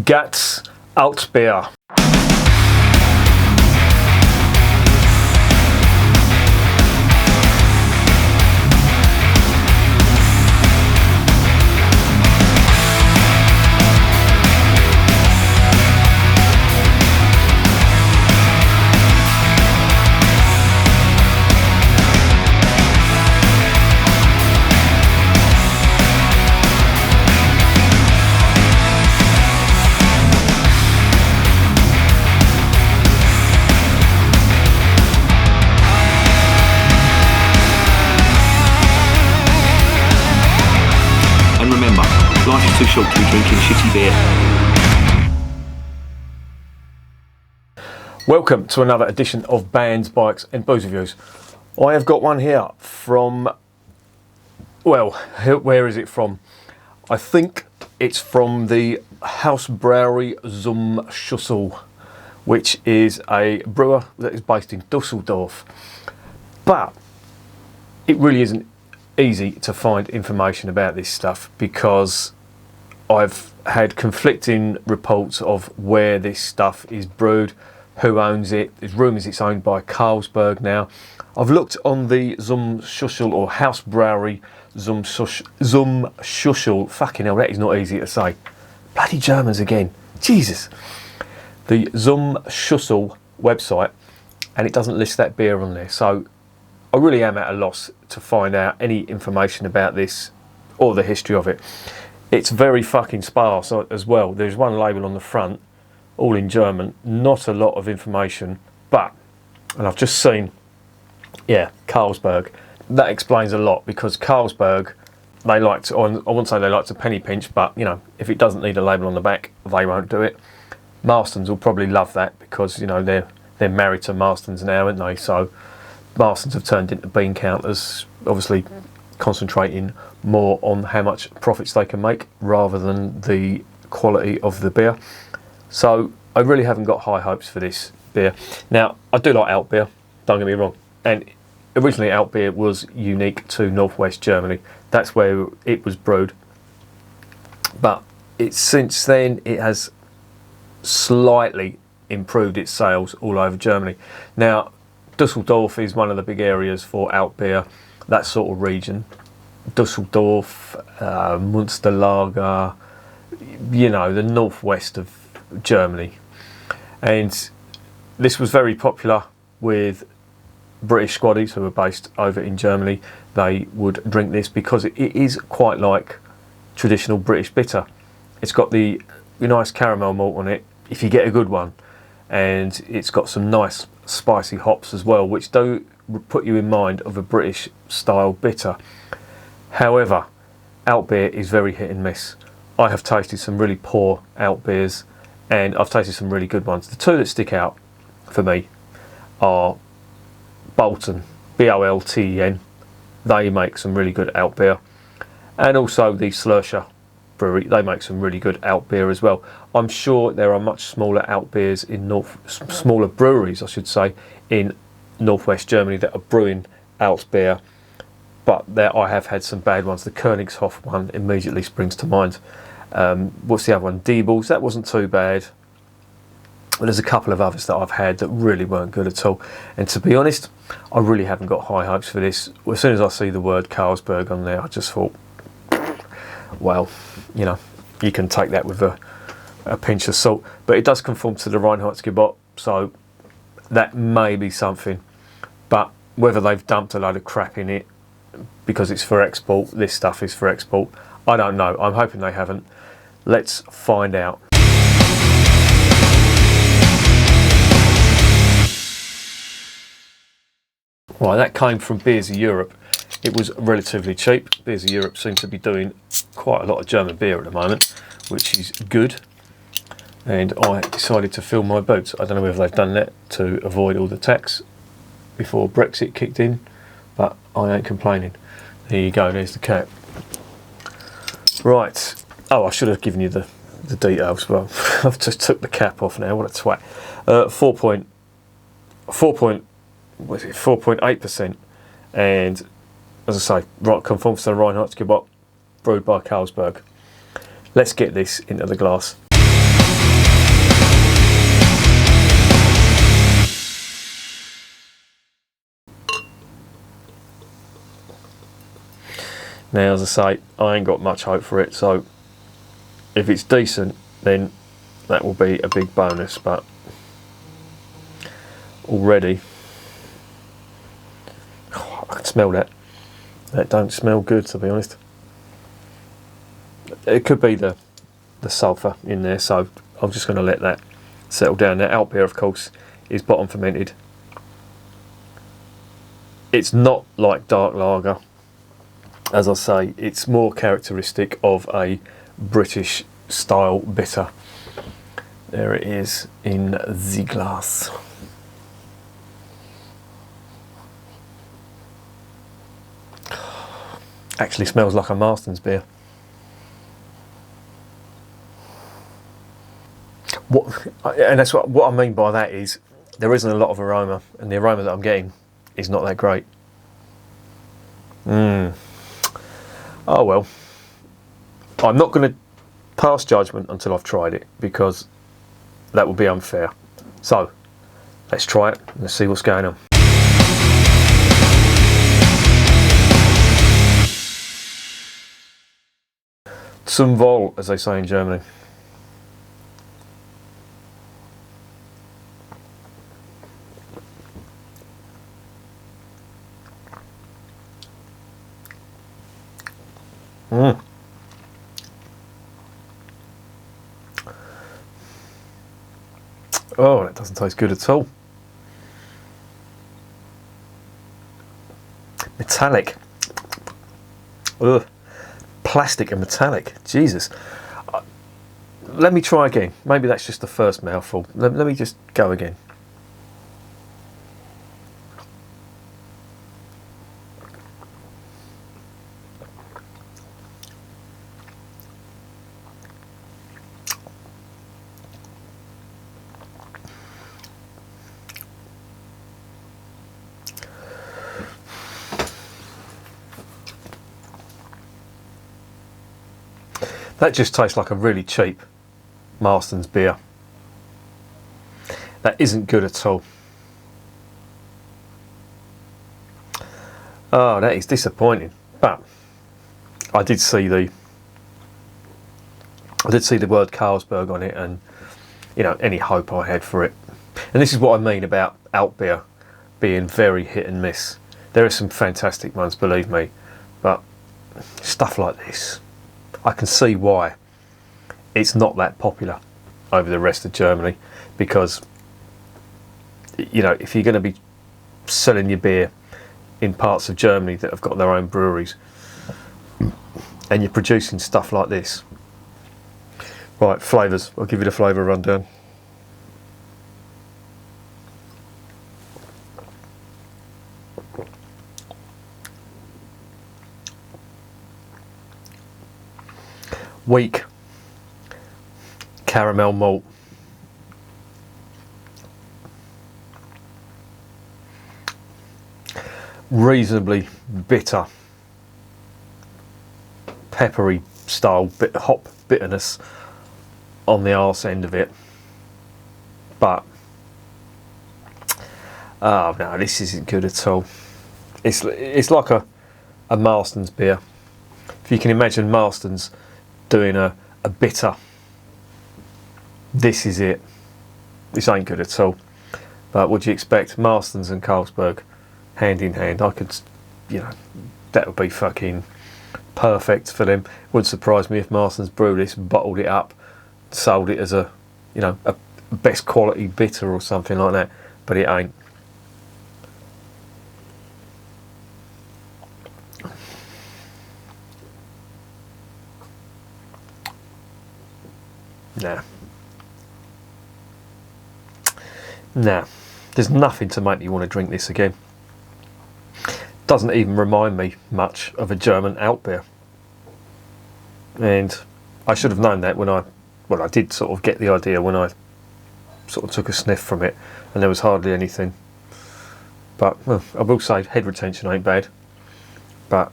Gatz Altbier. Life is too short to be drinking shitty beer. Welcome to another edition of Bands, Bikes and Booze Reviews. I have got one here from, well, where is it from? I think it's from the Hausbrauerei zum Schlüssel, which is a brewer that is based in Dusseldorf. But it really isn't easy to find information about this stuff because I've had conflicting reports of where this stuff is brewed, who owns it. There's rumours it's owned by Carlsberg now. I've looked on the Zum Schlüssel or Hausbrauerei zum Schlüssel. Fucking hell, that is not easy to say. Bloody Germans again. Jesus. The Zum Schlüssel website, and it doesn't list that beer on there. So I really am at a loss to find out any information about this or the history of it. It's very fucking sparse as well. There's one label on the front, all in German, not a lot of information, but, and I've just seen, yeah, Carlsberg. That explains a lot because Carlsberg, they like to, I wouldn't say they like to penny pinch, but, you know, if it doesn't need a label on the back, they won't do it. Marston's will probably love that because, you know, they're married to Marston's now, aren't they? So Marston's have turned into bean counters, obviously concentrating more on how much profits they can make rather than the quality of the beer. So I really haven't got high hopes for this beer. Now, I do like Altbier, don't get me wrong. And originally Altbier was unique to northwest Germany. That's where it was brewed. But since then it has slightly improved its sales all over Germany. Now, Dusseldorf is one of the big areas for Altbier, that sort of region. Dusseldorf, Münsterlager, you know, the northwest of Germany. And this was very popular with British squaddies who were based over in Germany. They would drink this because it is quite like traditional British bitter. It's got the nice caramel malt on it, if you get a good one. And it's got some nice spicy hops as well, which do put you in mind of a British style bitter. However, Altbier is very hit and miss. I have tasted some really poor Altbiers and I've tasted some really good ones. The two that stick out for me are Bolten, B-O-L-T-E-N. They make some really good Altbier, and also the Schlüssel Brewery, they make some really good Altbier as well. I'm sure there are much smaller Altbiers in smaller breweries, I should say, in northwest Germany that are brewing Altbier, but there I have had some bad ones. The Königshof one immediately springs to mind. What's the other one? Diebels, that wasn't too bad. But there's a couple of others that I've had that really weren't good at all. And to be honest, I really haven't got high hopes for this. As soon as I see the word Carlsberg on there, I just thought, well, you know, you can take that with a pinch of salt. But it does conform to the Reinheitsgebot, so that may be something. But whether they've dumped a load of crap in it because it's for export, this stuff is for export, I don't know. I'm hoping they haven't. Let's find out. Right, that came from Beers of Europe. It was relatively cheap. Beers of Europe seem to be doing quite a lot of German beer at the moment, which is good. And I decided to fill my boots. I don't know whether they've done that to avoid all the tax before Brexit kicked in, but I ain't complaining. There you go, there's the cap. Right. Oh, I should have given you the details. Well, I've just took the cap off now. What a twat. 4.8%. And as I say, right, conforms to the Reinheitsgebot, brewed by Carlsberg. Let's get this into the glass. Now, as I say, I ain't got much hope for it, so if it's decent, then that will be a big bonus, but already, I can smell that. That don't smell good, to be honest. It could be the sulphur in there, so I'm just going to let that settle down. Now, Altbier, of course, is bottom fermented. It's not like dark lager. As I say, it's more characteristic of a British style bitter. There it is in the glass. Actually smells like a Marston's beer. And that's what I mean by that is there isn't a lot of aroma, and the aroma that I'm getting is not that great. Oh well. I'm not going to pass judgment until I've tried it, because that would be unfair. So let's try it and let's see what's going on. Zum Wohl, as they say in Germany. Oh, that doesn't taste good at all. Metallic. Ugh. Plastic and metallic. Jesus. Let me try again. Maybe that's just the first mouthful. Let me just go again. That just tastes like a really cheap Marston's beer. That isn't good at all. Oh, that is disappointing. But I did see the word Carlsberg on it, and you know, any hope I had for it. And this is what I mean about Altbier being very hit and miss. There are some fantastic ones, believe me, but stuff like this, I can see why it's not that popular over the rest of Germany, because you know, if you're going to be selling your beer in parts of Germany that have got their own breweries and you're producing stuff like this. Right, flavours. I'll give you the flavour rundown. Weak caramel malt, reasonably bitter, peppery style hop bitterness on the arse end of it, but oh no, this isn't good at all. It's like a Marston's beer. If you can imagine Marston's doing a bitter, this is it. This ain't good at all. But what do you expect? Marston's and Carlsberg hand in hand. I could, you know, that would be fucking perfect for them. Wouldn't surprise me if Marston's brewed this, bottled it up, sold it as a, you know, a best quality bitter or something like that. But it ain't. Nah, there's nothing to make me want to drink this again. Doesn't even remind me much of a German Altbier. And I should have known that when I did sort of get the idea when I sort of took a sniff from it, and there was hardly anything. But well, I will say head retention ain't bad. But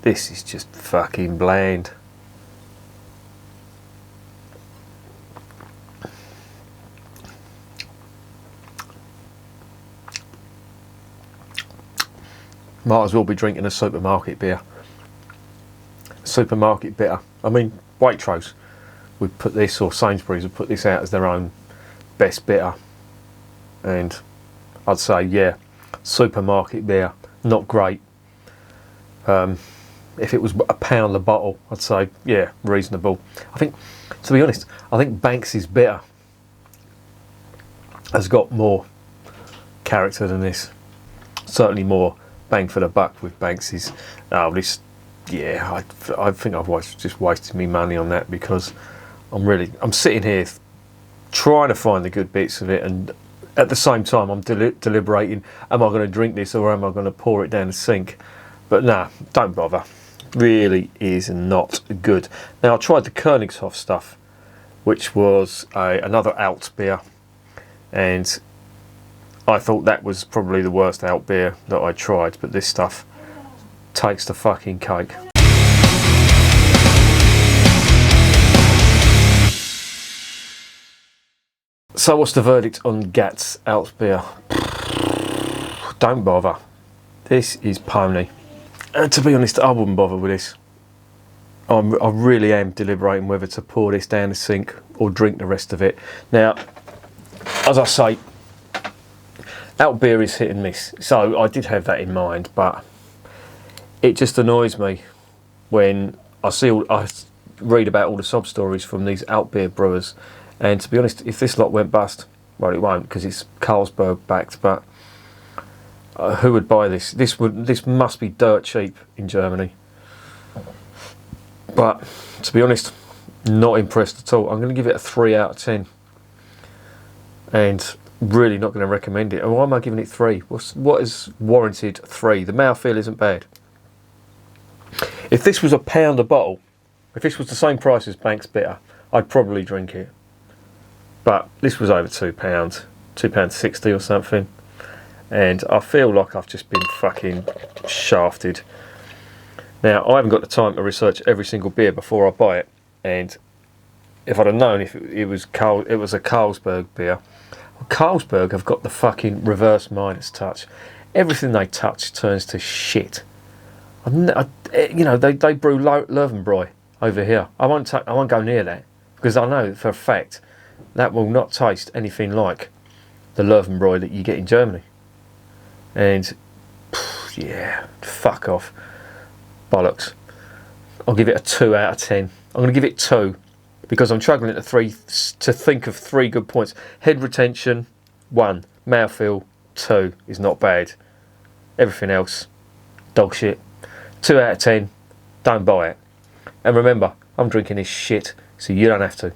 this is just fucking bland. Might as well be drinking a supermarket beer. Supermarket bitter. I mean, Waitrose would put this, or Sainsbury's would put this out as their own best bitter. And I'd say, yeah, supermarket beer, not great. If it was £1 a bottle, I'd say, yeah, reasonable. I think, to be honest, I think Banks's bitter has got more character than this. Certainly more bang for the buck with Banks's. Oh, this, yeah, I think I've just wasted me money on that, because I'm sitting here trying to find the good bits of it, and at the same time I'm deliberating, am I going to drink this or am I going to pour it down the sink? But nah, don't bother. Really is not good. Now, I tried the Königshof stuff, which was another Altbier, and I thought that was probably the worst Altbier that I tried, but this stuff takes the fucking cake. So what's the verdict on Gatz Altbier? Don't bother. This is pony. And to be honest, I wouldn't bother with this. I really am deliberating whether to pour this down the sink or drink the rest of it. Now, as I say, Altbier is hit and miss. So I did have that in mind, but it just annoys me when I read about all the sob stories from these Altbier brewers. And to be honest, if this lot went bust, well, it won't, because it's Carlsberg backed, but who would buy this? This must be dirt cheap in Germany. But to be honest, not impressed at all. I'm going to give it a 3 out of 10, and really not going to recommend it. And why am I giving it 3? What is warranted 3? The mouthfeel isn't bad. If this was £1 a bottle, if this was the same price as Banks Bitter, I'd probably drink it. But this was over £2, £2.60 or something. And I feel like I've just been fucking shafted. Now, I haven't got the time to research every single beer before I buy it. And if I'd have known if it was a Carlsberg beer, well, Carlsberg have got the fucking reverse Midas touch. Everything they touch turns to shit. You know, they brew Löwenbräu over here. I won't go near that, because I know for a fact that will not taste anything like the Löwenbräu that you get in Germany. And yeah, fuck off, bollocks. I'll give it a 2 out of 10. I'm going to give it 2 because I'm struggling to think of 3 good points. Head retention 1, mouthfeel 2 is not bad. Everything else, dog shit. 2 out of 10. Don't buy it. And remember, I'm drinking this shit, so you don't have to.